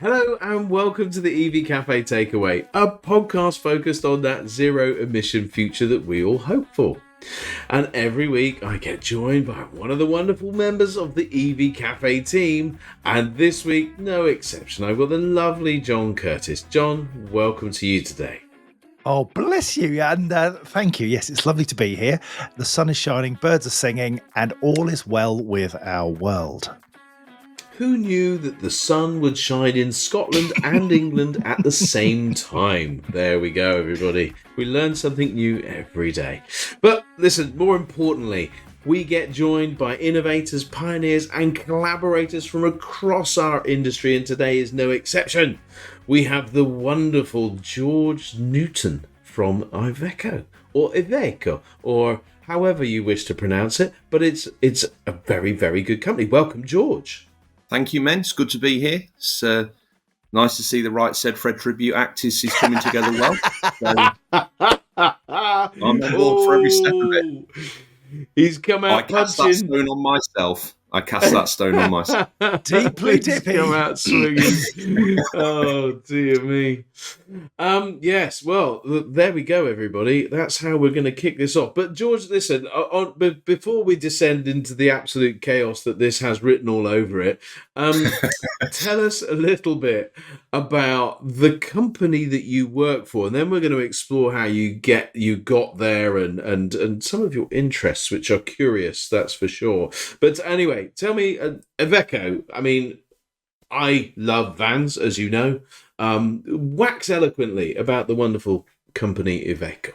Hello and welcome to the EV Cafe Takeaway, a podcast focused on that zero emission future that we all hope for. And every week I get joined by one of the wonderful members of the EV Cafe team, and this week, no exception, I've got the lovely John Curtis. John, welcome to you today. Oh, bless you, and thank you. Yes, it's lovely to be here. The sun is shining, birds are singing, and all is well with our world. Who knew that the sun would shine in Scotland and England at the same time? There we go, everybody. We learn something new every day. But listen, more importantly, we get joined by innovators, pioneers, and collaborators from across our industry, and today is no exception. We have the wonderful George Newton from Iveco, or however you wish to pronounce it, but it's a very, very good company. Welcome, George. Thank you, men. It's good to be here. It's nice to see the Right Said Fred tribute act is coming together well. So, I'm on board for every step of it. He's come out punching. I cast that stone on myself. Deeply dippy. Come out swinging. Oh, dear me. Yes, well, there we go, everybody. That's how we're going to kick this off. But George, listen, before we descend into the absolute chaos that this has written all over it, tell us a little bit about the company that you work for, and then we're going to explore how you got there and some of your interests, which are curious, that's for sure. But anyway, tell me, Iveco, I mean, I love vans, as you know. Wax eloquently about the wonderful company Iveco.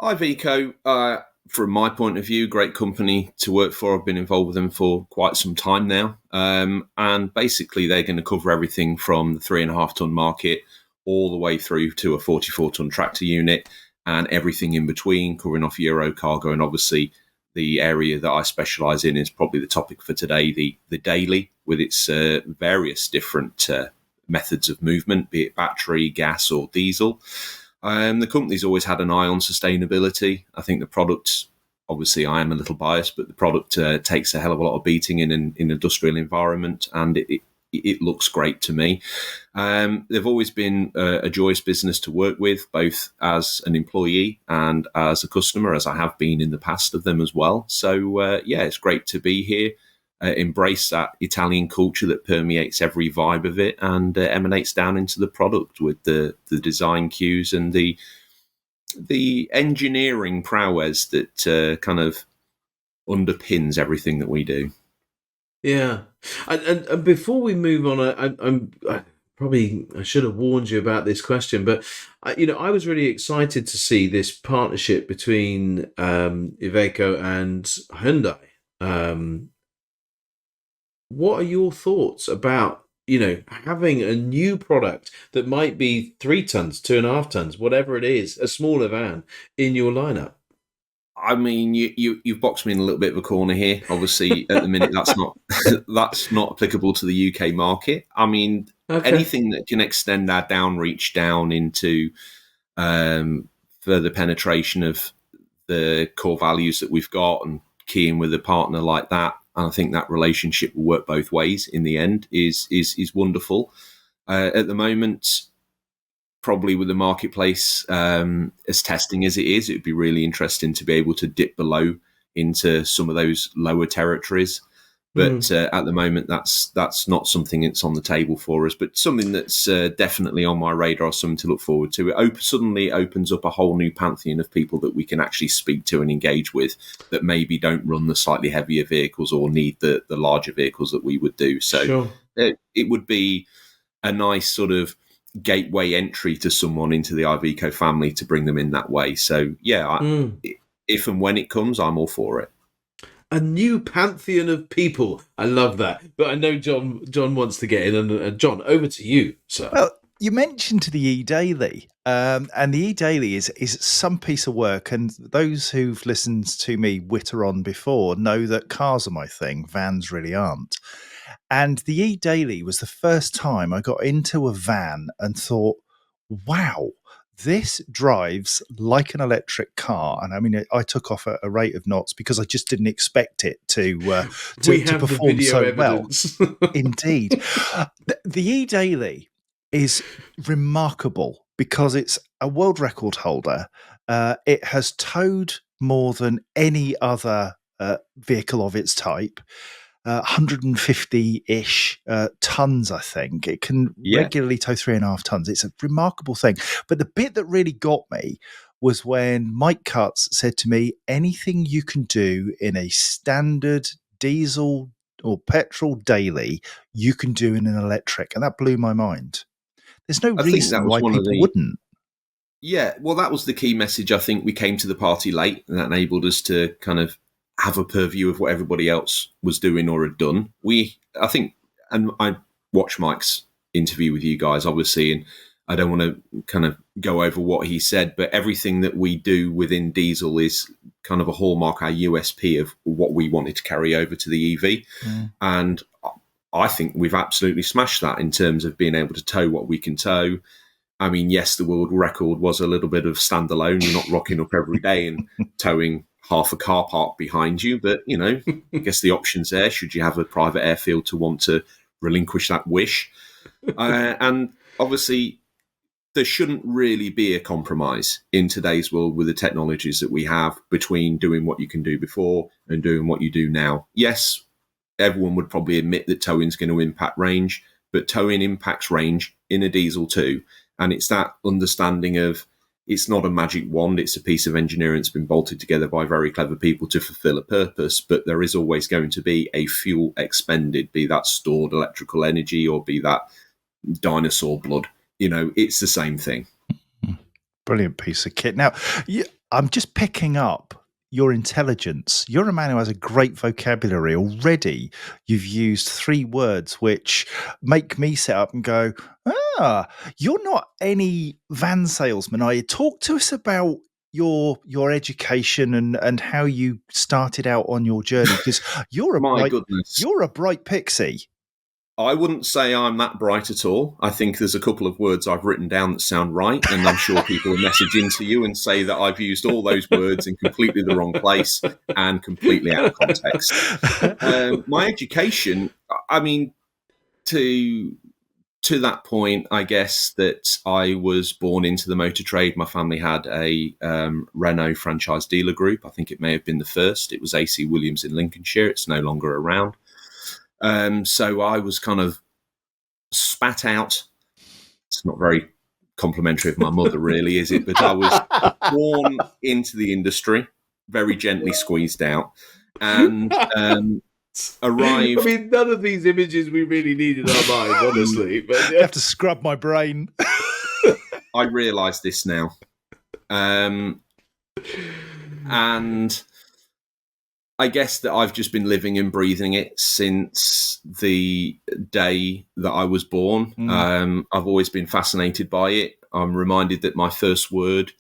Iveco, from my point of view, great company to work for. I've been involved with them for quite some time now. And basically, they're going to cover everything from the 3.5 ton market all the way through to a 44 ton tractor unit and everything in between, covering off Euro cargo. And obviously, the area that I specialise in is probably the topic for today, the daily, with its various different methods of movement, be it battery, gas or diesel. The company's always had an eye on sustainability. I think the product, obviously I am a little biased, but the product takes a hell of a lot of beating in an industrial environment, and it looks great to me. They've always been a joyous business to work with, both as an employee and as a customer, as I have been in the past of them as well. So, it's great to be here. Embrace that Italian culture that permeates every vibe of it and emanates down into the product with the design cues and the engineering prowess that kind of underpins everything that we do. Yeah, and before we move on, I should have warned you about this question, but I was really excited to see this partnership between Iveco and Hyundai. What are your thoughts about having a new product that might be 3 tons, 2.5 tons, whatever it is, a smaller van in your lineup? I mean, you've boxed me in a little bit of a corner here. Obviously, at the minute, that's not applicable to the UK market. I mean, anything that can extend our downreach down into further penetration of the core values that we've got and keying with a partner like that, and I think that relationship will work both ways in the end, is wonderful. At the moment, probably with the marketplace as testing as it is, it would be really interesting to be able to dip below into some of those lower territories. But at the moment, that's not something that's on the table for us, but something that's definitely on my radar, something to look forward to. It suddenly opens up a whole new pantheon of people that we can actually speak to and engage with that maybe don't run the slightly heavier vehicles or need the larger vehicles that we would do. So sure. It would be a nice sort of gateway entry to someone into the Iveco family to bring them in that way. So if and when it comes, I'm all for it. A new pantheon of people. I love that. But I know John wants to get in. And John, over to you, sir. Well, you mentioned the E-Daily, and the E-Daily is some piece of work. And those who've listened to me witter on before know that cars are my thing. Vans really aren't. And the E-Daily was the first time I got into a van and thought, wow, this drives like an electric car. And I mean, I took off at a rate of knots because I just didn't expect it to We have the perform video so evidence. well. Indeed. The E-Daily is remarkable because it's a world record holder. It has towed more than any other vehicle of its type. 150-ish tons, I think. It can regularly tow 3.5 tons. It's a remarkable thing. But the bit that really got me was when Mike Cutts said to me, anything you can do in a standard diesel or petrol daily, you can do in an electric. And that blew my mind. There's no I think that reason was why one of people the wouldn't. Yeah, well, that was the key message. I think we came to the party late, and that enabled us to kind of have a purview of what everybody else was doing or had done. I think, and I watched Mike's interview with you guys, obviously, and I don't want to kind of go over what he said, but everything that we do within diesel is kind of a hallmark, our USP of what we wanted to carry over to the EV. And I think we've absolutely smashed that in terms of being able to tow what we can tow. I mean, yes, the world record was a little bit of standalone. You're not rocking up every day and towing half a car park behind you. But, you know, I guess the option's there should you have a private airfield to want to relinquish that wish. And obviously, there shouldn't really be a compromise in today's world with the technologies that we have between doing what you can do before and doing what you do now. Yes, everyone would probably admit that towing is going to impact range, but towing impacts range in a diesel too. And it's that understanding of it's not a magic wand. It's a piece of engineering that's been bolted together by very clever people to fulfill a purpose. But there is always going to be a fuel expended, be that stored electrical energy or be that dinosaur blood. You know, it's the same thing. Brilliant piece of kit. Now, I'm just picking up your intelligence. You're a man who has a great vocabulary. Already, you've used 3 words which make me sit up and go, you're not any van salesman, are you? Talk to us about your education and how you started out on your journey, because you're a bright pixie. I wouldn't say I'm that bright at all. I think there's a couple of words I've written down that sound right, and I'm sure people will message into you and say that I've used all those words in completely the wrong place and completely out of context. My education, I mean, to that point, I guess that I was born into the motor trade. My family had a Renault franchise dealer group. I think it may have been the first. It was AC Williams in Lincolnshire. It's no longer around. So I was kind of spat out. It's not very complimentary of my mother, really, is it? But I was born into the industry, very gently squeezed out, and arrived. I mean, none of these images we really need in our mind, honestly. But I have to scrub my brain. I realise this now. And I guess that I've just been living and breathing it since the day that I was born. I've always been fascinated by it. I'm reminded that my first word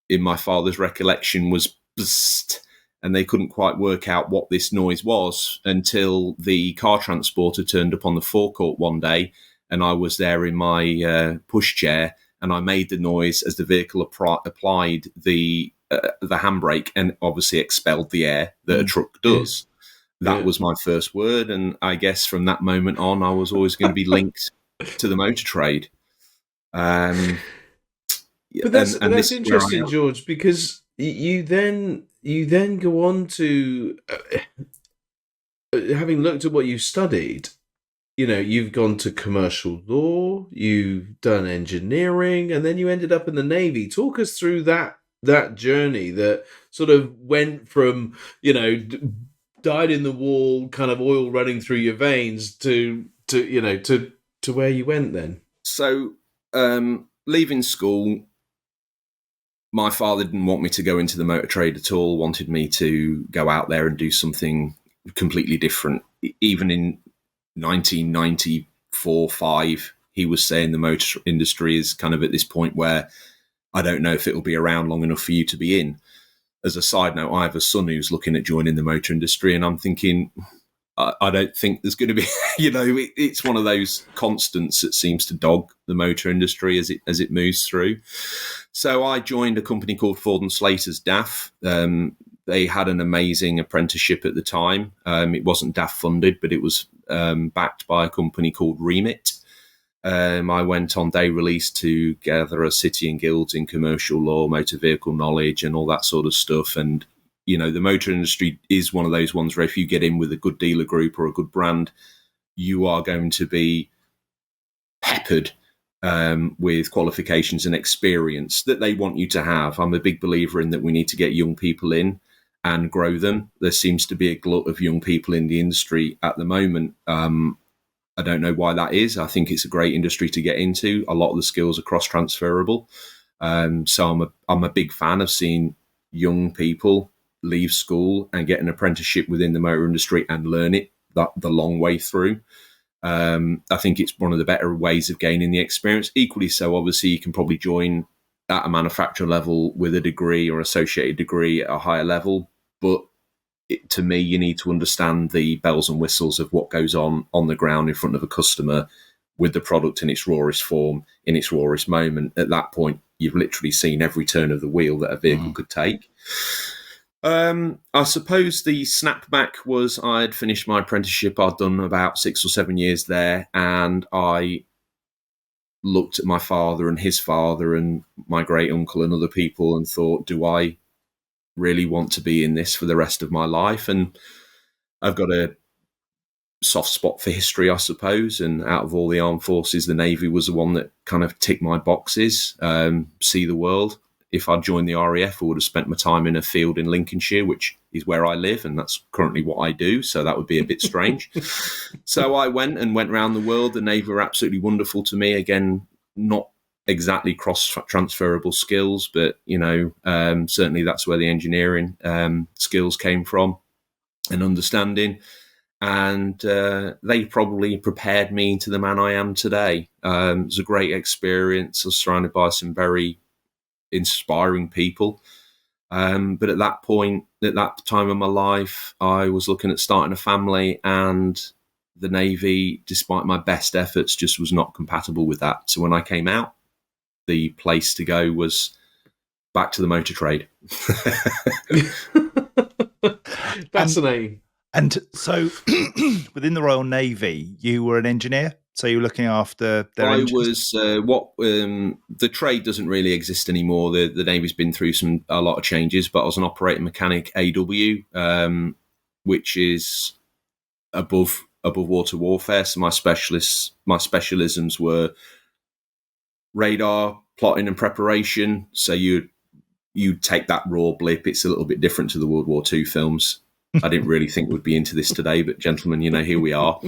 in my father's recollection was bzzzt, and they couldn't quite work out what this noise was until the car transporter turned up on the forecourt one day, and I was there in my pushchair, and I made the noise as the vehicle applied the handbrake and obviously expelled the air that a truck does. That was my first word, and I guess from that moment on, I was always going to be linked to the motor trade. But that's interesting, George, because you then go on to having looked at what you studied. You know, you've gone to commercial law, you've done engineering, and then you ended up in the Navy. Talk us through that journey that sort of went from, you know, dyed in the wall, kind of oil running through your veins to where you went then. So, leaving school, my father didn't want me to go into the motor trade at all, wanted me to go out there and do something completely different. Even in 1994-5, he was saying the motor industry is kind of at this point where I don't know if it'll be around long enough for you to be in. As a side note, I have a son who's looking at joining the motor industry, and I'm thinking, I don't think there's going to be, it's one of those constants that seems to dog the motor industry as it moves through. So I joined a company called Ford and Slater's DAF. They had an amazing apprenticeship at the time. It wasn't DAF funded, but it was backed by a company called Remit. I went on day release to gather a city and guilds in commercial law, motor vehicle knowledge, and all that sort of stuff. And the motor industry is one of those ones where if you get in with a good dealer group or a good brand, you are going to be peppered with qualifications and experience that they want you to have. I'm a big believer in that we need to get young people in and grow them. There seems to be a glut of young people in the industry at the moment. I don't know why that is. I think it's a great industry to get into. A lot of the skills are cross-transferable. So I'm a big fan of seeing young people leave school and get an apprenticeship within the motor industry and learn it the long way through. I think it's one of the better ways of gaining the experience. Equally so, obviously, you can probably join at a manufacturer level with a degree or associated degree at a higher level. But to me, you need to understand the bells and whistles of what goes on the ground in front of a customer with the product in its rawest form, in its rawest moment. At that point, you've literally seen every turn of the wheel that a vehicle could take. I suppose the snapback was I'd finished my apprenticeship. I'd done about 6 or 7 years there, and I looked at my father and his father and my great uncle and other people and thought, do I really want to be in this for the rest of my life? And I've got a soft spot for history, I suppose, and out of all the armed forces, the Navy was the one that kind of ticked my boxes. See the world. If I'd joined the RAF, I would have spent my time in a field in Lincolnshire, which is where I live, and that's currently what I do, so that would be a bit strange. So I went around the world. The Navy were absolutely wonderful to me. Again, not exactly cross-transferable skills, but, certainly that's where the engineering skills came from and understanding. And they probably prepared me to the man I am today. It was a great experience. I was surrounded by some very inspiring people. But at that point, at that time of my life, I was looking at starting a family, and the Navy, despite my best efforts, just was not compatible with that. So when I came out, the place to go was back to the motor trade. Fascinating. And so within the Royal Navy, you were an engineer? So you were looking after their engines? The trade doesn't really exist anymore. The Navy's been through a lot of changes, but I was an operating mechanic AW, which is above water warfare. So my specialisms were radar, plotting and preparation. So you take that raw blip. It's a little bit different to the World War II films. I didn't really think we'd be into this today, but gentlemen, here we are.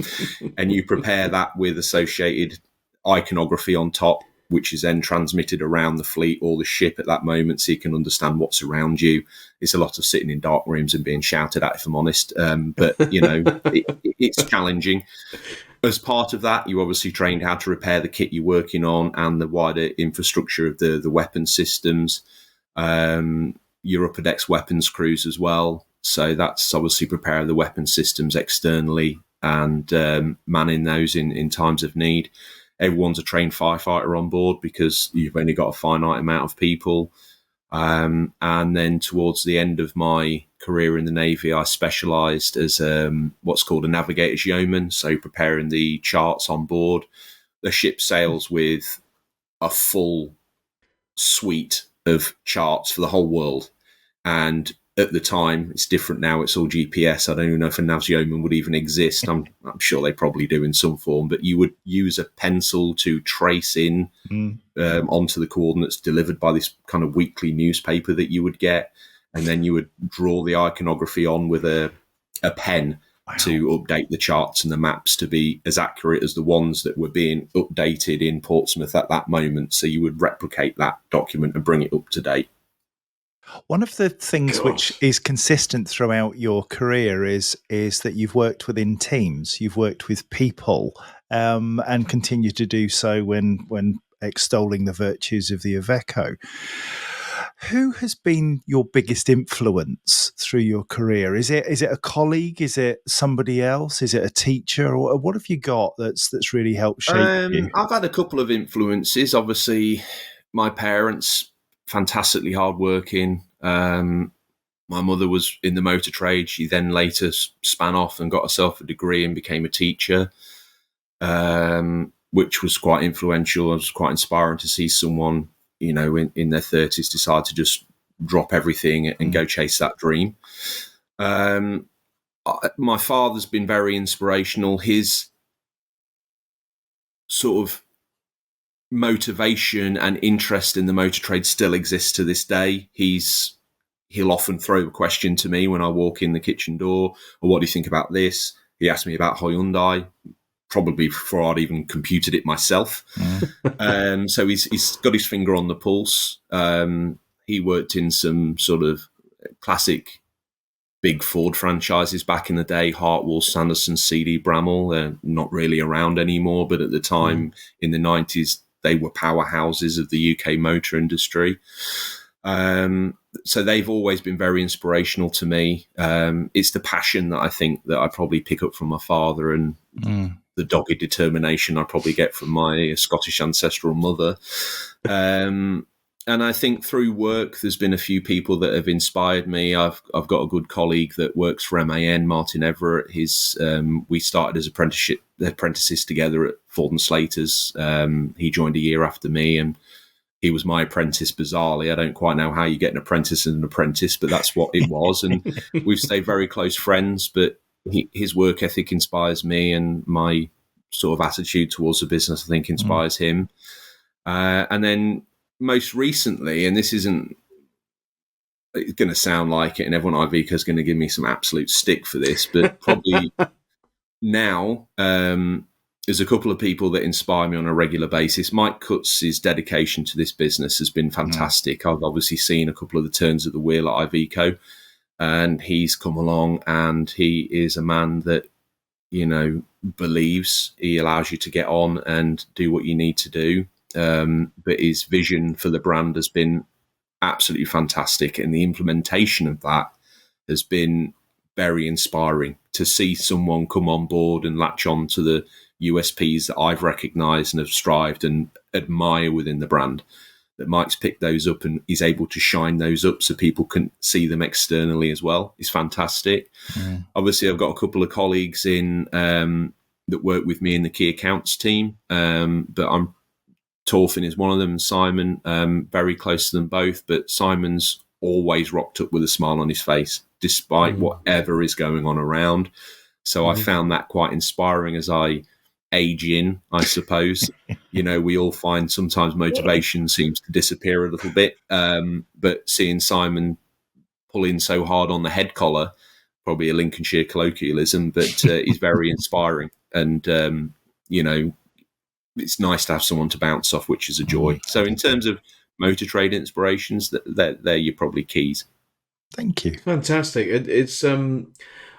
And you prepare that with associated iconography on top, which is then transmitted around the fleet or the ship at that moment, so you can understand what's around you. It's a lot of sitting in dark rooms and being shouted at, if I'm honest. But, it's challenging. As part of that, you obviously trained how to repair the kit you're working on and the wider infrastructure of the weapon systems. Your upper decks weapons crews as well. So that's obviously preparing the weapon systems externally and manning those in times of need. Everyone's a trained firefighter on board because you've only got a finite amount of people. And then towards the end of my career in the Navy, I specialised as what's called a navigator's yeoman, so preparing the charts on board. The ship sails with a full suite of charts for the whole world. And at the time, it's different now, it's all GPS. I don't even know if a nav's yeoman would even exist. I'm sure they probably do in some form, but you would use a pencil to trace in onto the coordinates delivered by this kind of weekly newspaper that you would get, and then you would draw the iconography on with a pen to update the charts and the maps to be as accurate as the ones that were being updated in Portsmouth at that moment. So you would replicate that document and bring it up to date. One of the things which is consistent throughout your career is that you've worked within teams, you've worked with people, and continue to do so when extolling the virtues of the Iveco. Who has been your biggest influence through your career? Is it a colleague? Is it somebody else? Is it a teacher? Or what have you got that's really helped shape you? I've had a couple of influences. Obviously, my parents, fantastically hardworking. My mother was in the motor trade. She then later span off and got herself a degree and became a teacher, which was quite influential. It was quite inspiring to see someone, in their 30s decide to just drop everything and go chase that dream. My father's been very inspirational. His sort of motivation and interest in the motor trade still exists to this day. He'll often throw a question to me when I walk in the kitchen door, or what do you think about this? He asked me about Hyundai, probably before I'd even computed it myself. So he's got his finger on the pulse. He worked in some sort of classic big Ford franchises back in the day, Hartwell, Sanderson, CD, Bramall. They're not really around anymore, but at the time in the 90s, they were powerhouses of the UK motor industry. So they've always been very inspirational to me. It's the passion that I think that I probably pick up from my father, and the dogged determination I probably get from my Scottish ancestral mother. And I think through work, there's been a few people that have inspired me. I've got a good colleague that works for MAN, Martin Everett. We started as apprentices together at Ford and Slater's. He joined a year after me, and he was my apprentice, bizarrely. I don't quite know how you get an apprentice and an apprentice, but that's what it was. And we've stayed very close friends, but his work ethic inspires me, and my sort of attitude towards the business, I think, inspires him. And then most recently, and this isn't going to sound like it, and everyone at Iveco is going to give me some absolute stick for this, but probably now, there's a couple of people that inspire me on a regular basis. Mike Cutts' dedication to this business has been fantastic. I've obviously seen a couple of the turns of the wheel at Iveco, and he's come along, and he is a man that, believes. He allows you to get on and do what you need to do. But his vision for the brand has been absolutely fantastic, and the implementation of that has been very inspiring. To see someone come on board and latch on to the USPs that I've recognised and have strived and admire within the brand, that Mike's picked those up and is able to shine those up so people can see them externally as well, is fantastic. Obviously, I've got a couple of colleagues in that work with me in the key accounts team, but Torfin is one of them, Simon, very close to them both, but Simon's always rocked up with a smile on his face, despite whatever is going on around. So I found that quite inspiring as I age in, I suppose. We all find sometimes motivation seems to disappear a little bit, but seeing Simon pull in so hard on the head collar, probably a Lincolnshire colloquialism, but he's very inspiring. And, it's nice to have someone to bounce off, which is a joy. So in terms of motor trade inspirations, they're your probably keys. Thank you. Fantastic. It's and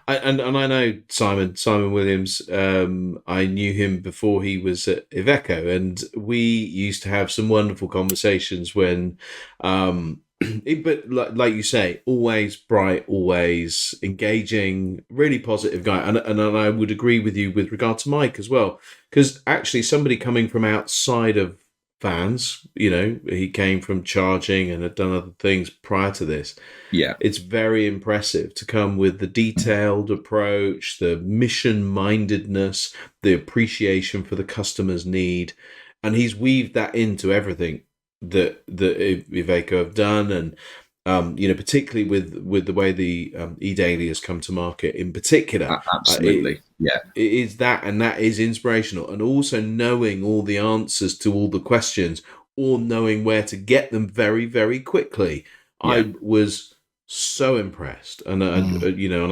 I know Simon Williams. I knew him before he was at Iveco, and we used to have some wonderful conversations when, but like you say, always bright, always engaging, really positive guy. And I would agree with you with regard to Mike as well, because actually somebody coming from outside of vans, he came from charging and had done other things prior to this. Yeah. It's very impressive to come with the detailed approach, the mission-mindedness, the appreciation for the customer's need. And he's weaved that into everything that Iveco have done. And, particularly with the way the E-Daily has come to market in particular. Absolutely. It is that, and that is inspirational. And also knowing all the answers to all the questions, or knowing where to get them very, very quickly. Yeah. I was so impressed. And, and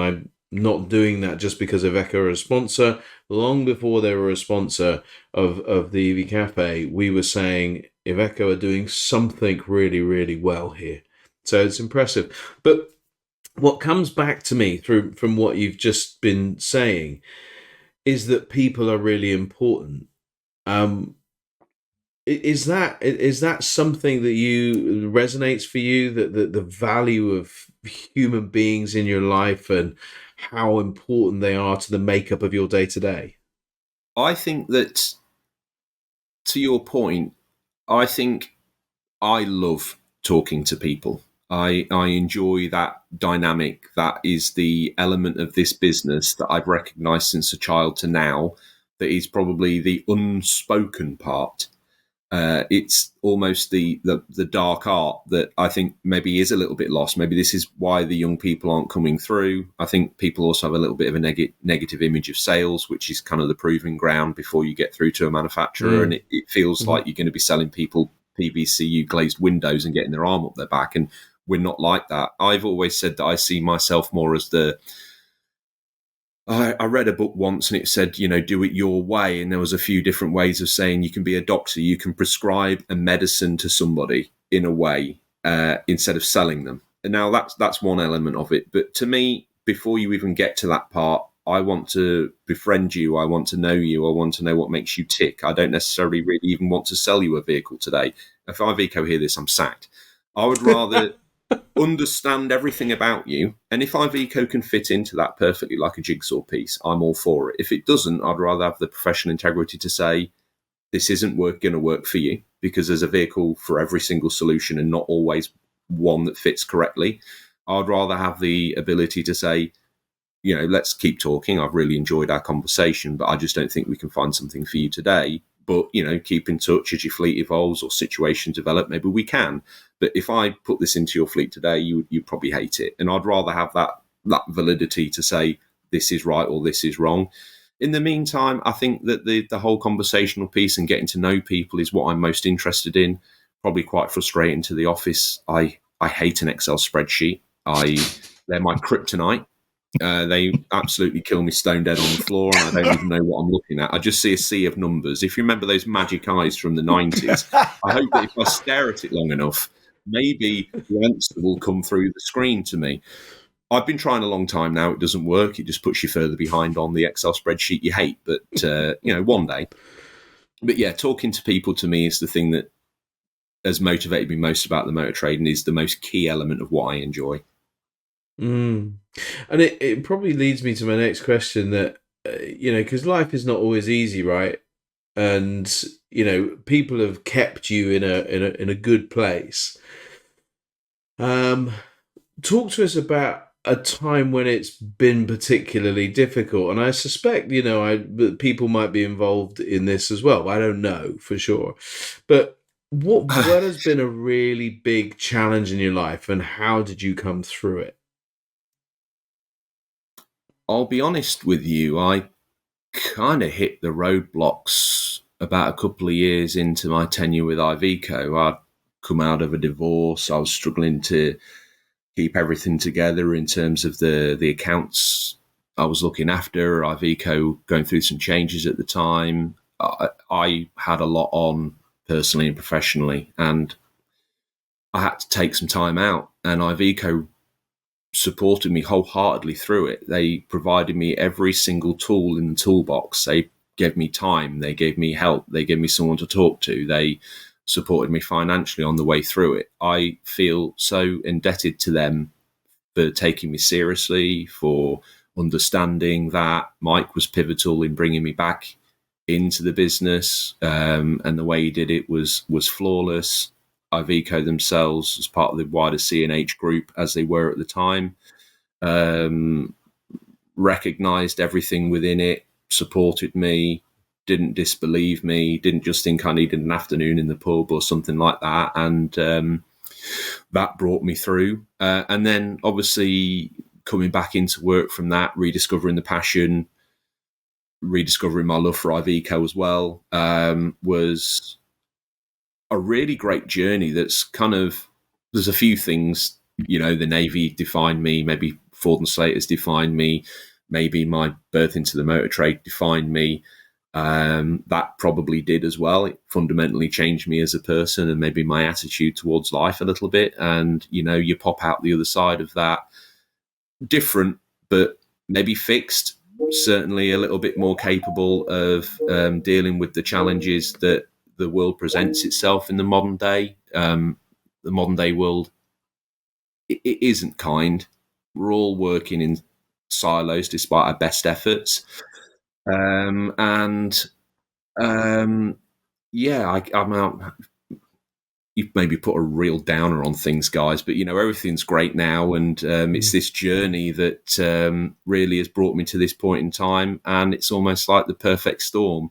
I'm not doing that just because Iveco are a sponsor. Long before they were a sponsor of the EV Cafe, we were saying Iveco are doing something really, really well here. So it's impressive. But what comes back to me from what you've just been saying is that people are really important. is that something that you resonates for you, that the value of human beings in your life and how important they are to the makeup of your day to day? I think that, to your point, I think I love talking to people. I enjoy that dynamic. That is the element of this business that I've recognized since a child to now, that is probably the unspoken part. It's almost the dark art that I think maybe is a little bit lost. Maybe this is why the young people aren't coming through. I think people also have a little bit of a negative image of sales, which is kind of the proving ground before you get through to a manufacturer. And it feels like you're going to be selling people PVCU glazed windows and getting their arm up their back. And we're not like that. I've always said that I see myself more as I read a book once and it said, do it your way. And there was a few different ways of saying you can be a doctor. You can prescribe a medicine to somebody in a way instead of selling them. And now that's one element of it. But to me, before you even get to that part, I want to befriend you. I want to know you. I want to know what makes you tick. I don't necessarily really even want to sell you a vehicle today. If Iveco hear this, I'm sacked. I would rather understand everything about you, and if Iveco can fit into that perfectly like a jigsaw piece, I'm all for it. If it doesn't, I'd rather have the professional integrity to say this isn't going to work for you, because there's a vehicle for every single solution and not always one that fits correctly. I'd rather have the ability to say, let's keep talking. I've really enjoyed our conversation, but I just don't think we can find something for you today. But, keep in touch as your fleet evolves or situations develop. Maybe we can. But if I put this into your fleet today, you'd probably hate it. And I'd rather have that validity to say this is right or this is wrong. In the meantime, I think that the whole conversational piece and getting to know people is what I'm most interested in. Probably quite frustrating to the office. I hate an Excel spreadsheet. They're my kryptonite. They absolutely kill me stone dead on the floor, and I don't even know what I'm looking at. I just see a sea of numbers. If you remember those magic eyes from the 90s, I hope that if I stare at it long enough, maybe the answer will come through the screen to me. I've been trying a long time now. It doesn't work. It just puts you further behind on the Excel spreadsheet you hate. But, one day. But yeah, talking to people to me is the thing that has motivated me most about the motor trade and is the most key element of what I enjoy. And it probably leads me to my next question, that because life is not always easy, right? And people have kept you in a good place. Talk to us about a time when it's been particularly difficult, and I suspect people might be involved in this as well. I don't know for sure, but what has been a really big challenge in your life, and how did you come through it? I'll be honest with you, I kind of hit the roadblocks about a couple of years into my tenure with Iveco. I'd come out of a divorce. I was struggling to keep everything together in terms of the accounts I was looking after. Iveco going through some changes at the time. I had a lot on personally and professionally, and I had to take some time out, and Iveco supported me wholeheartedly through it. They provided me every single tool in the toolbox. They gave me time. They gave me help. They gave me someone to talk to. They supported me financially on the way through it. I feel so indebted to them for taking me seriously, for understanding that Mike was pivotal in bringing me back into the business, and the way he did it was flawless. Iveco themselves, as part of the wider C&H group, as they were at the time, recognised everything within it, supported me, didn't disbelieve me, didn't just think I needed an afternoon in the pub or something like that, and that brought me through. And then, obviously, coming back into work from that, rediscovering the passion, rediscovering my love for Iveco as well, was a really great journey. That's there's a few things, the Navy defined me, maybe Ford and Slater's defined me, maybe my birth into the motor trade defined me. That probably did as well. It fundamentally changed me as a person and maybe my attitude towards life a little bit. And, you pop out the other side of that different, but maybe fixed, certainly a little bit more capable of dealing with the challenges that the world presents itself in the modern day. The modern day world, it isn't kind. We're all working in silos despite our best efforts. And yeah, I'm you've maybe put a real downer on things, guys, but everything's great now, and it's this journey that really has brought me to this point in time, and it's almost like the perfect storm.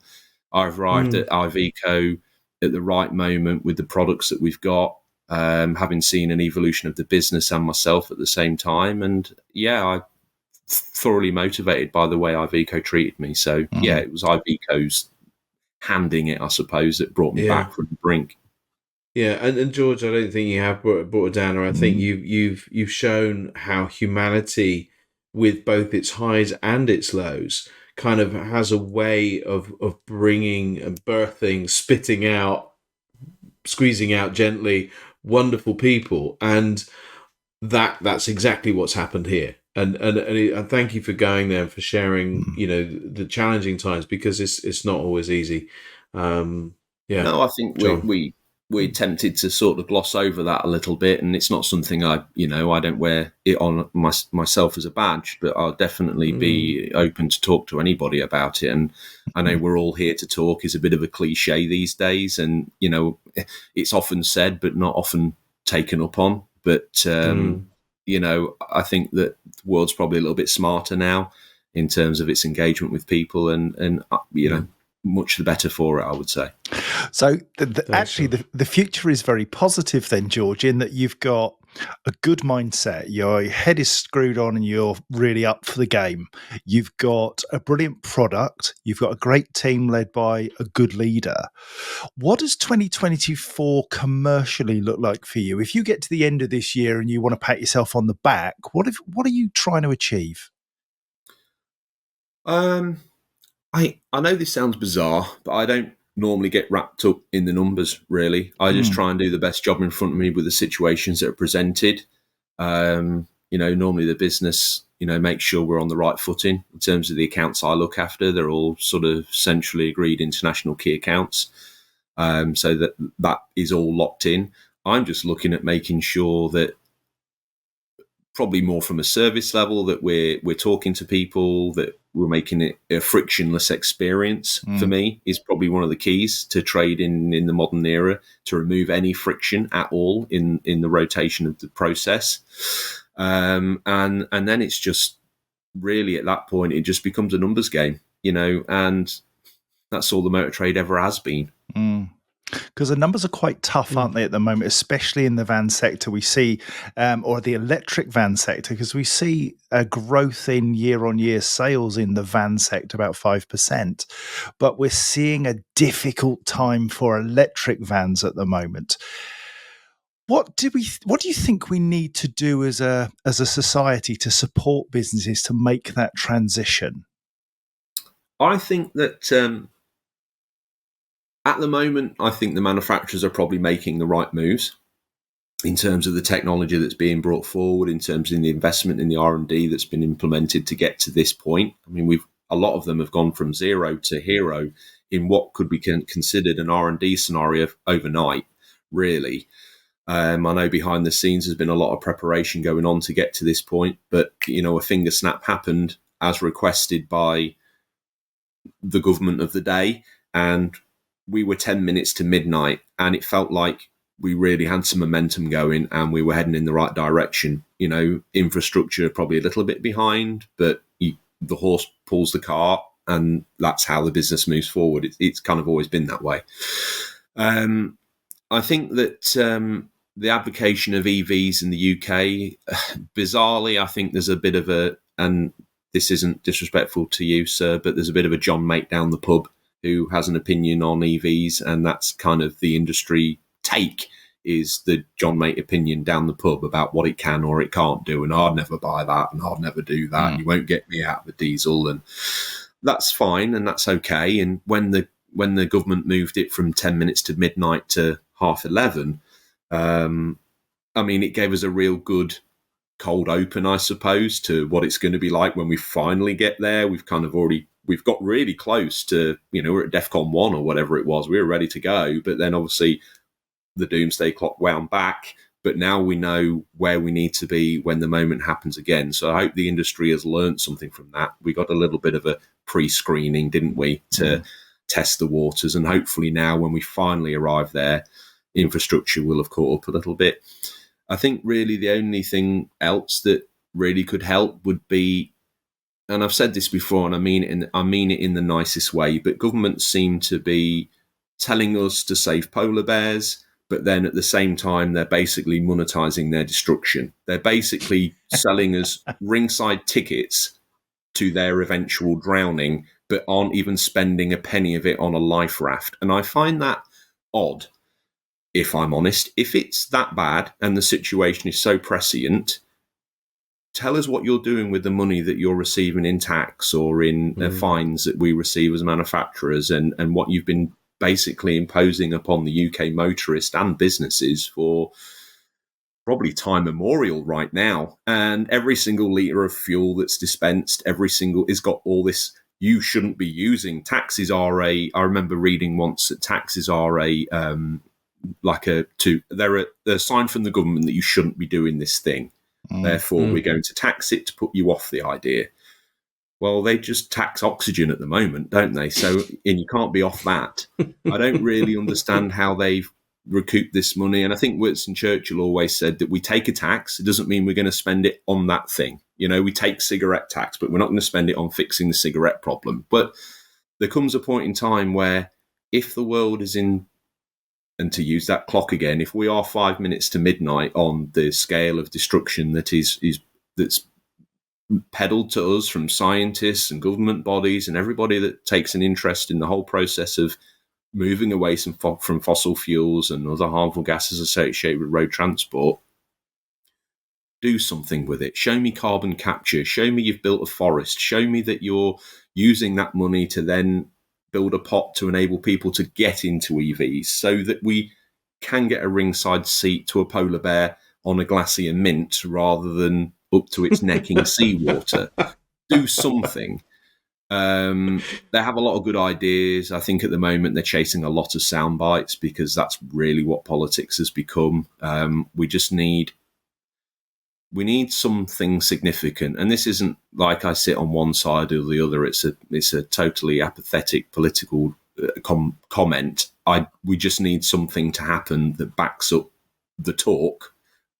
I've arrived at Iveco at the right moment with the products that we've got, having seen an evolution of the business and myself at the same time, and I'm thoroughly motivated by the way Iveco treated me. So it was Iveco's handing it, I suppose, that brought me back from the brink. Yeah, and George, I don't think you have brought it down. Or I think you've shown how humanity, with both its highs and its lows, kind of has a way of bringing and birthing, spitting out, squeezing out gently wonderful people, and that's exactly what's happened here. And thank you for going there and for sharing, the challenging times, because it's not always easy. No, I think we're tempted to sort of gloss over that a little bit, and it's not something I don't wear it on myself as a badge, but I'll definitely be open to talk to anybody about it. And I know we're all here to talk is a bit of a cliche these days, and it's often said but not often taken up on. But I think that the world's probably a little bit smarter now in terms of its engagement with people, and much the better for it, I would say. So actually, the future is very positive then, George, in that you've got a good mindset, your head is screwed on and you're really up for the game. You've got a brilliant product. You've got a great team led by a good leader. What does 2024 commercially look like for you? If you get to the end of this year and you want to pat yourself on the back, what are you trying to achieve? I know this sounds bizarre, but I don't normally get wrapped up in the numbers, really. I just try and do the best job in front of me with the situations that are presented. Normally the business, makes sure we're on the right footing in terms of the accounts I look after. They're all sort of centrally agreed international key accounts. So that is all locked in. I'm just looking at making sure that, probably more from a service level, that we're talking to people, that we're making it a frictionless experience. For me, is probably one of the keys to trading in the modern era, to remove any friction at all in the rotation of the process. And then it's just really, at that point, it just becomes a numbers game, and that's all the motor trade ever has been. Because the numbers are quite tough, aren't they, at the moment, especially in the van sector. We see, or the electric van sector, because we see a growth in year-on-year sales in the van sector, about 5%. But we're seeing a difficult time for electric vans at the moment. What do you think we need to do as a society to support businesses to make that transition? I think that at the moment, I think the manufacturers are probably making the right moves in terms of the technology that's being brought forward, in terms of the investment in the R&D that's been implemented to get to this point. I mean, a lot of them have gone from zero to hero in what could be considered an R&D scenario overnight, really. I know behind the scenes there's been a lot of preparation going on to get to this point, but a finger snap happened as requested by the government of the day, and we were 10 minutes to midnight, and it felt like we really had some momentum going and we were heading in the right direction. Infrastructure probably a little bit behind, but the horse pulls the cart, and that's how the business moves forward. It's kind of always been that way. I think that the application of EVs in the UK, bizarrely, I think there's a bit of and this isn't disrespectful to you, sir, but there's a bit of a John Mate down the pub who has an opinion on EVs, and that's kind of the industry take, is the John Mate opinion down the pub about what it can or it can't do, and I'd never buy that, and I'd never do that, and you won't get me out of a diesel, and that's fine, and that's okay. And when the government moved it from 10 minutes to midnight to 11:30, it gave us a real good cold open, I suppose, to what it's going to be like when we finally get there. We've kind of already we've got really close to, we're at DEFCON 1 or whatever it was. We were ready to go. But then obviously the doomsday clock wound back. But now we know where we need to be when the moment happens again. So I hope the industry has learned something from that. We got a little bit of a pre-screening, didn't we, to test the waters. And hopefully now when we finally arrive there, infrastructure will have caught up a little bit. I think really the only thing else that really could help would be, and I've said this before, and I mean it in the nicest way, but governments seem to be telling us to save polar bears, but then at the same time, they're basically monetizing their destruction. They're basically selling us ringside tickets to their eventual drowning, but aren't even spending a penny of it on a life raft. And I find that odd, if I'm honest. If it's that bad and the situation is so prescient, tell us what you're doing with the money that you're receiving in tax or in fines that we receive as manufacturers, and what you've been basically imposing upon the UK motorist and businesses for probably time immemorial right now. And every single litre of fuel that's dispensed, is got all this, you shouldn't be using. Taxes are I remember reading once that taxes are they're a sign from the government that you shouldn't be doing this thing. Therefore, we're going to tax it to put you off the idea. Well, they just tax oxygen at the moment, don't they? So, and you can't be off that. I don't really understand how they've recouped this money. And I think Winston Churchill always said that we take a tax. It doesn't mean we're going to spend it on that thing. We take cigarette tax, but we're not going to spend it on fixing the cigarette problem. But there comes a point in time where if the world is in, and to use that clock again, if we are 5 minutes to midnight on the scale of destruction that's peddled to us from scientists and government bodies and everybody that takes an interest in the whole process of moving away from fossil fuels and other harmful gases associated with road transport, do something with it. Show me carbon capture. Show me you've built a forest. Show me that you're using that money to then build a pot to enable people to get into EVs so that we can get a ringside seat to a polar bear on a glacier mint rather than up to its neck in seawater. Do something. They have a lot of good ideas. I think at the moment they're chasing a lot of sound bites because that's really what politics has become. We need something significant, and this isn't like I sit on one side or the other. It's a totally apathetic political comment. We just need something to happen that backs up the talk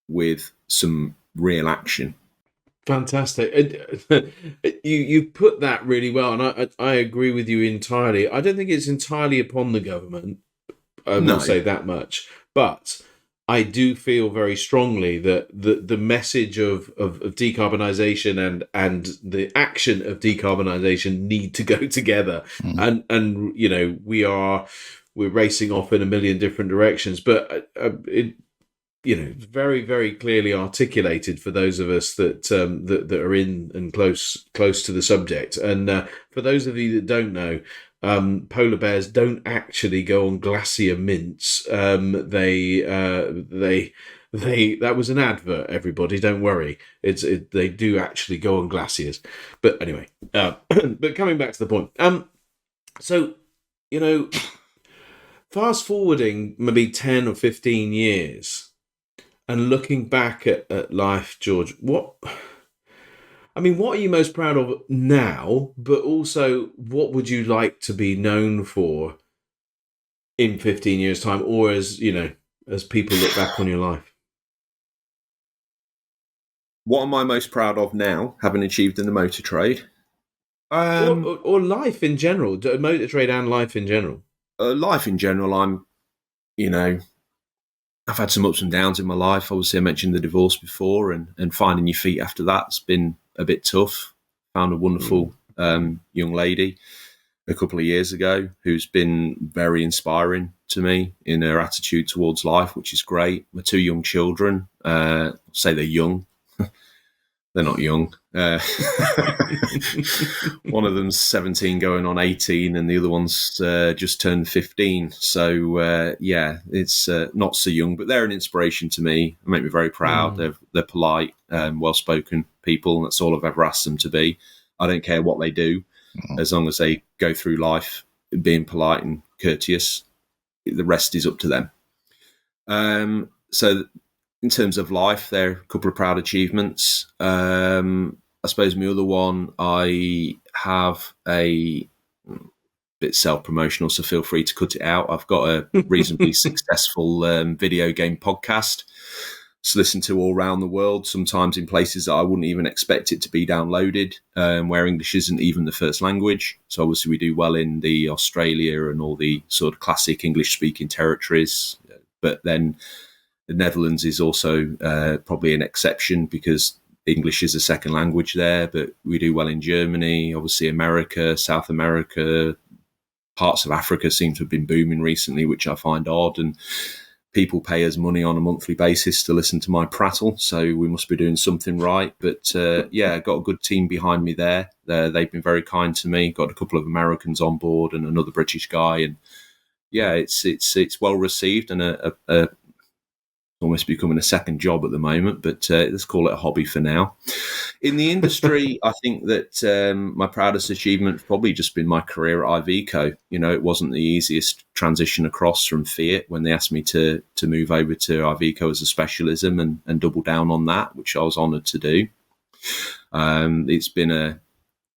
with some real action. Fantastic. You put that really well, and I agree with you entirely. I don't think it's entirely upon the government. I will say that much, but I do feel very strongly that the message of decarbonisation and the action of decarbonisation need to go together. And we're racing off in a million different directions, but very, very clearly articulated for those of us that are in and close to the subject. And for those of you that don't know, polar bears don't actually go on glacier mints. They that was an advert. Everybody, don't worry. They do actually go on glaciers. But anyway, but coming back to the point. So fast forwarding maybe 10 or 15 years. And looking back at life, George, what are you most proud of now? But also, what would you like to be known for in 15 years' time, or as people look back on your life? What am I most proud of now, having achieved in the motor trade? Or life in general, motor trade and life in general. Life in general, I've had some ups and downs in my life. Obviously, I mentioned the divorce before, and finding your feet after that's been a bit tough. Found a wonderful young lady a couple of years ago who's been very inspiring to me in her attitude towards life, which is great. My two young children, say they're young. They're not young. One of them's 17 going on 18 and the other one's just turned 15. So, it's not so young, but they're an inspiration to me. They make me very proud. They're polite, well-spoken people. And that's all I've ever asked them to be. I don't care what they do. as long as they go through life being polite and courteous, the rest is up to them. So in terms of life, there are a couple of proud achievements. I suppose my other one, I have a bit self-promotional, so feel free to cut it out. I've got a reasonably successful video game podcast. It's listened to all around the world, sometimes in places that I wouldn't even expect it to be downloaded, where English isn't even the first language. So obviously we do well in the Australia and all the sort of classic English-speaking territories. But then the Netherlands is also probably an exception because English is a second language there. But we do well in Germany, obviously America, South America. Parts of Africa seem to have been booming recently, which I find odd. And people pay us money on a monthly basis to listen to my prattle, so we must be doing something right. But yeah, got a good team behind me there. They've been very kind to me. Got a couple of Americans on board and another British guy, and yeah, it's well received and almost becoming a second job at the moment. But let's call it a hobby for now. In the industry, I think that my proudest achievement has probably just been my career at Iveco. You know, it wasn't the easiest transition across from Fiat when they asked me to move over to Iveco as a specialism and double down on that, which I was honoured to do. It's been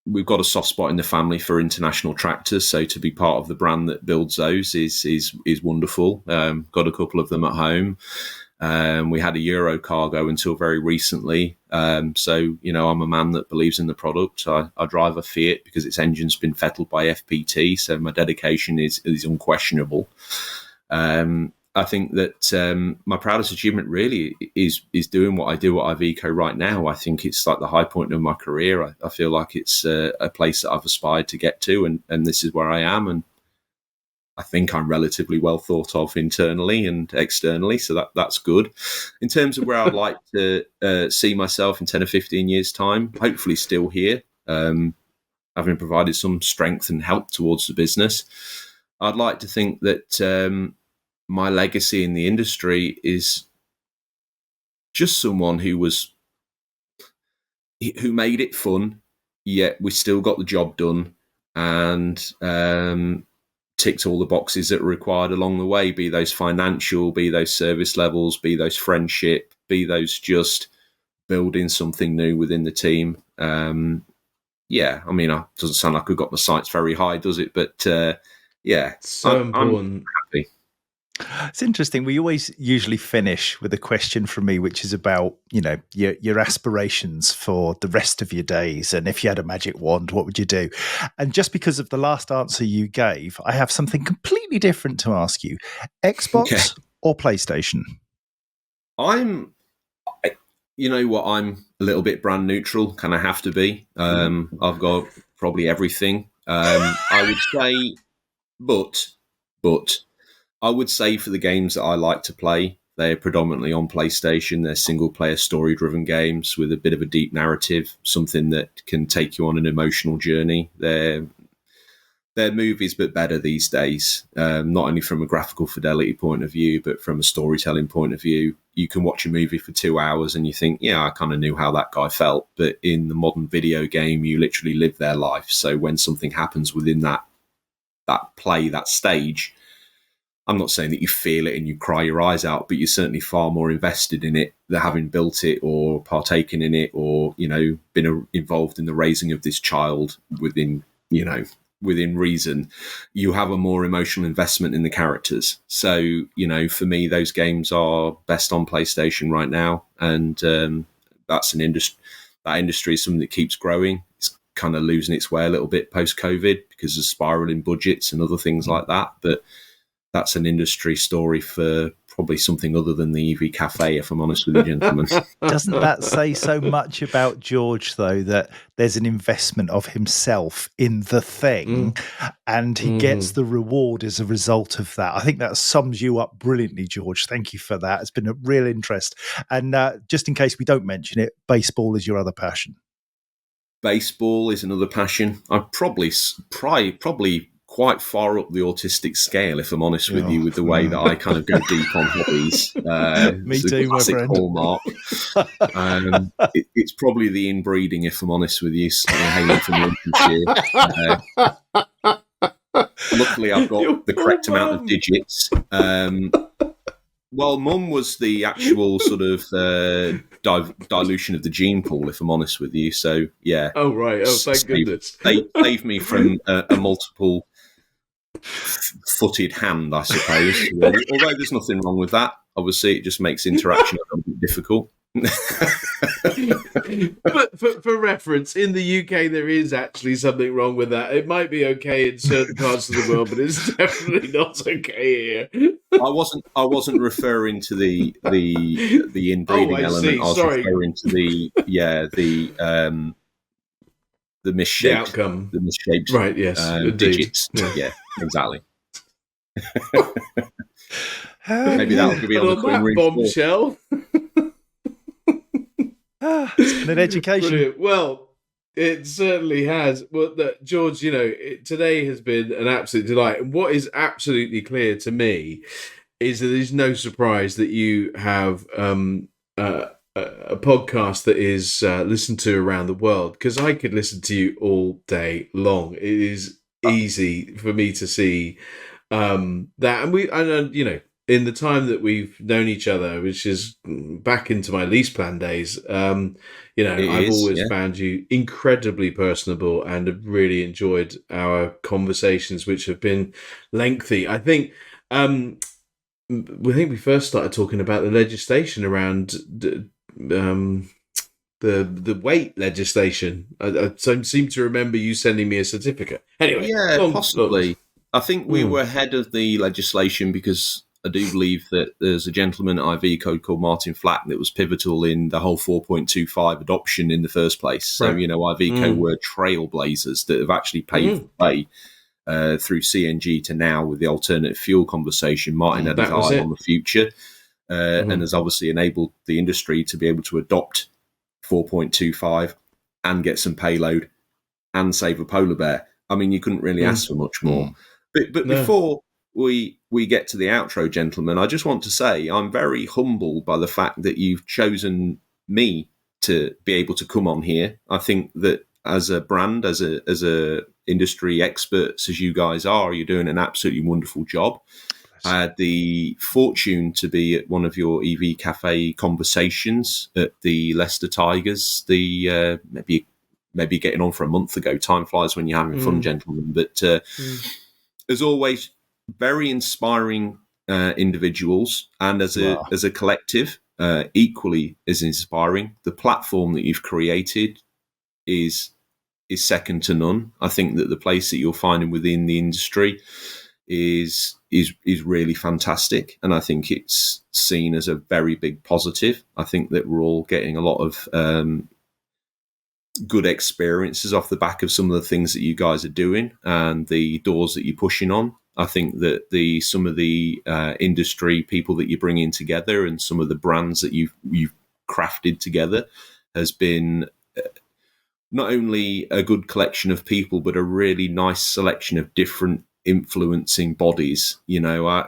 we've got a soft spot in the family for international tractors, so to be part of the brand that builds those is wonderful. Got a couple of them at home. We had a Euro cargo until very recently. So, you know, I'm a man that believes in the product. I drive a Fiat because its engine's been fettled by FPT. So my dedication is unquestionable. I think that my proudest achievement really is doing what I do at Iveco right now. I think it's like the high point of my career. I feel like it's a place that I've aspired to get to, and this is where I am. And I think I'm relatively well thought of internally and externally, so that's good. In terms of where I'd like to see myself in 10 or 15 years' time, hopefully still here, having provided some strength and help towards the business. I'd like to think that my legacy in the industry is just someone who made it fun, yet we still got the job done, and ticked all the boxes that were required along the way, be those financial, be those service levels, be those friendship, be those just building something new within the team. Yeah, I mean, it doesn't sound like I've got my sights very high, does it? But yeah, so important. I'm happy. It's interesting. We always usually finish with a question from me, which is about, you know, your aspirations for the rest of your days. And if you had a magic wand, what would you do? And just because of the last answer you gave, I have something completely different to ask you. Xbox or PlayStation? You know what? I'm a little bit brand neutral. Kind of have to be. I've got probably everything. I would say, but I would say for the games that I like to play, they're predominantly on PlayStation. They're single-player, story-driven games with a bit of a deep narrative, something that can take you on an emotional journey. They're movies, but better these days, not only from a graphical fidelity point of view, but from a storytelling point of view. You can watch a movie for 2 hours and you think, yeah, I kind of knew how that guy felt. But in the modern video game, you literally live their life. So when something happens within that play, that stage, I'm not saying that you feel it and you cry your eyes out, but you're certainly far more invested in it than having built it or partaken in it or, you know, been involved in the raising of this child within reason. You have a more emotional investment in the characters. So, you know, for me, those games are best on PlayStation right now. And that's an industry. That industry is something that keeps growing. It's kind of losing its way a little bit post-COVID because of spiraling budgets and other things like that. But that's an industry story for probably something other than the EV Cafe, if I'm honest with you, gentlemen. Doesn't that say so much about George, though, that there's an investment of himself in the thing and he gets the reward as a result of that? I think that sums you up brilliantly, George. Thank you for that. It's been a real interest. And just in case we don't mention it, baseball is your other passion. Baseball is another passion. I'm probably quite far up the autistic scale, if I'm honest with you, with the way that I kind of go deep on hobbies. Me it's a too, my classic friend. hallmark. It's probably the inbreeding, if I'm honest with you, hailing from Lincolnshire. Luckily, I've got the correct amount of digits. Well, Mum was the actual sort of dilution of the gene pool, if I'm honest with you. So, yeah. Oh, right. Oh, thank goodness. They saved me from a multiple-footed hand, I suppose. Really. Although there's nothing wrong with that. Obviously, it just makes interaction a little bit difficult. But for reference, in the UK, there is actually something wrong with that. It might be okay in certain parts of the world, but it's definitely not okay here. I wasn't referring to the inbreeding element. I was referring to the misshaped, the outcome, the misshaped, right? Yes, digits. Yeah, exactly. Maybe that'll be on the Queen bombshell. It's been an education. Brilliant. Well, it certainly has. Well, George, today has been an absolute delight. And what is absolutely clear to me is that there's no surprise that you have a podcast that is listened to around the world, because I could listen to you all day long. It is easy for me to see that. And in the time that we've known each other, which is back into my lease plan days, I've always found you incredibly personable and have really enjoyed our conversations, which have been lengthy. I think we first started talking about the legislation around the weight legislation. I seem to remember you sending me a certificate. Anyway, possibly. I think we were ahead of the legislation because I do believe that there's a gentleman at Iveco called Martin Flack that was pivotal in the whole 4.25 adoption in the first place. So, Iveco were trailblazers that have actually paved the way through CNG to now with the alternative fuel conversation. Martin had his eye on the future and has obviously enabled the industry to be able to adopt 4.25 and get some payload and save a polar bear. I mean, you couldn't really ask for much more. But before we get to the outro, gentlemen, I just want to say I'm very humbled by the fact that you've chosen me to be able to come on here. I think that as a brand, as a industry experts as you guys are, you're doing an absolutely wonderful job. I had the fortune to be at one of your EV Cafe conversations at the Leicester Tigers, maybe getting on for a month ago. Time flies when you're having fun, gentlemen. But as always, very inspiring individuals, and as a collective, equally as inspiring. The platform that you've created is second to none. I think that the place that you're finding within the industry is really fantastic, and I think it's seen as a very big positive. I think that we're all getting a lot of good experiences off the back of some of the things that you guys are doing and the doors that you're pushing on. I think that some of the industry people that you're bringing together and some of the brands that you've crafted together has been not only a good collection of people, but a really nice selection of different influencing bodies. I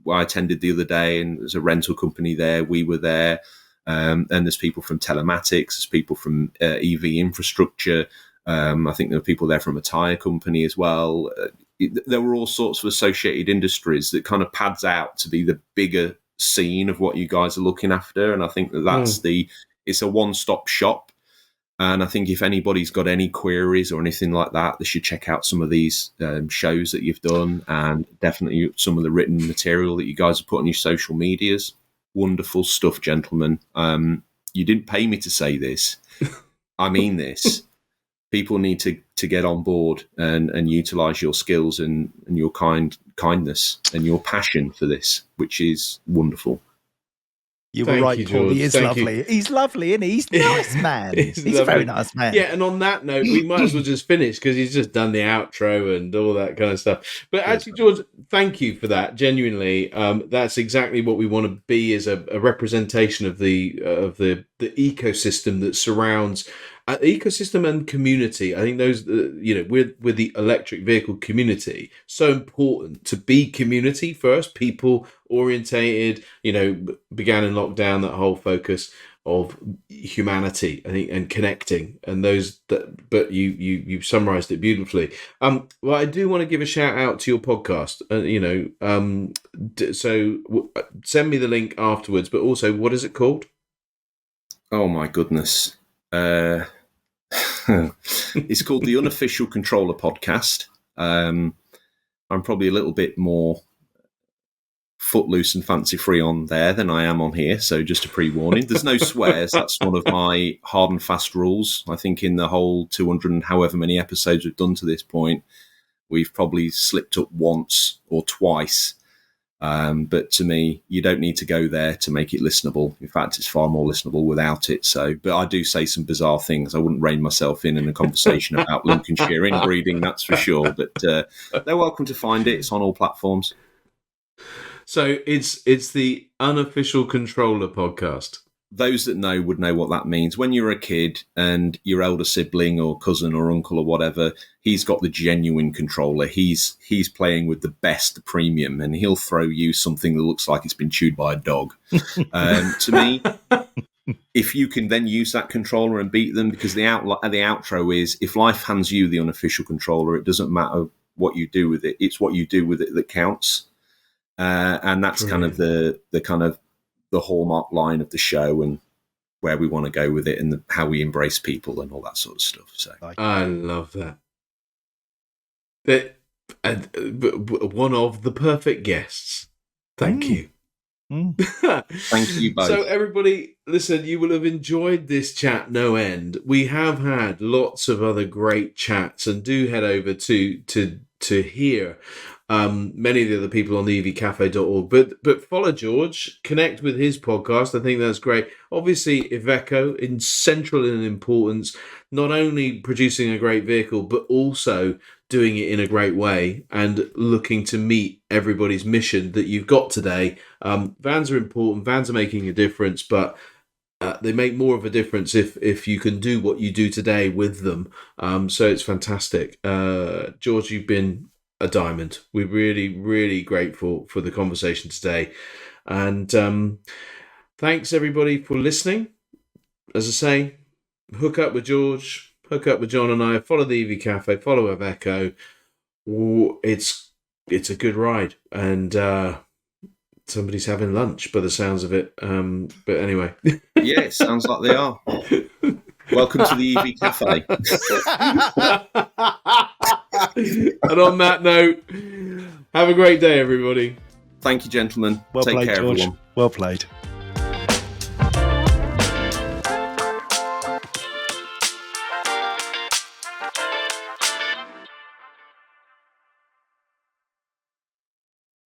attended the other day, and there's a rental company there. We were there. And there's people from telematics, there's people from EV infrastructure. I think there were people there from a tyre company as well. There were all sorts of associated industries that kind of pads out to be the bigger scene of what you guys are looking after. And I think that's it's a one-stop shop. And I think if anybody's got any queries or anything like that, they should check out some of these shows that you've done, and definitely some of the written material that you guys have put on your social medias. Wonderful stuff, gentlemen. You didn't pay me to say this. I mean this. People need to get on board and utilise your skills and your kindness and your passion for this, which is wonderful. You were right, Paul. He is lovely. He's lovely, isn't he? He's a nice man. He's a very nice man. Yeah, and on that note, we might as well just finish because he's just done the outro and all that kind of stuff. But actually, George, thank you for that. Genuinely, that's exactly what we want to be, as a representation of the ecosystem that surrounds ecosystem and community. I think those, with the electric vehicle community, so important to be community first, people orientated. Began in lockdown, that whole focus of humanity, I think, and connecting, and those that. But you summarized it beautifully. Well, I do want to give a shout out to your podcast. Send me the link afterwards. But also, what is it called? Oh my goodness. It's called the Unofficial Controller Podcast. I'm probably a little bit more footloose and fancy free on there than I am on here, so just a pre-warning. There's no swears. That's one of my hard and fast rules. I think in the whole 200 and however many episodes we've done to this point, we've probably slipped up once or twice. But to me, you don't need to go there to make it listenable. In fact, it's far more listenable without it. But I do say some bizarre things. I wouldn't rein myself in a conversation about Lincolnshire inbreeding, that's for sure. But they're welcome to find it. It's on all platforms. So it's the Unofficial Controller Podcast. Those that know would know what that means. When you're a kid and your elder sibling or cousin or uncle or whatever, he's got the genuine controller. He's playing with the best premium, and he'll throw you something that looks like it's been chewed by a dog. To me, if you can then use that controller and beat them, because the outro is, if life hands you the unofficial controller, it doesn't matter what you do with it. It's what you do with it that counts. And that's Brilliant. kind of the hallmark line of the show and where we want to go with it and how we embrace people and all that sort of stuff. So I love that. One of the perfect guests. Thank you. Thank you both. So everybody, listen, you will have enjoyed this chat no end. We have had lots of other great chats, and do head over to hear many of the other people on the evcafe.org. But follow George, connect with his podcast. I think that's great. Obviously, Iveco in central in importance, not only producing a great vehicle, but also doing it in a great way and looking to meet everybody's mission that you've got today. Vans are important. Vans are making a difference, but they make more of a difference if you can do what you do today with them. So it's fantastic. George, you've been a diamond. We're really, really grateful for the conversation today. And thanks, everybody, for listening. As I say, hook up with George, hook up with John and I, follow the EV Cafe, follow Iveco. It's a good ride. And somebody's having lunch by the sounds of it. But anyway. Yeah, it sounds like they are. Welcome to the EV Cafe. And on that note, have a great day, everybody. Thank you, gentlemen. Well Take played, care, George. everyone. Well played.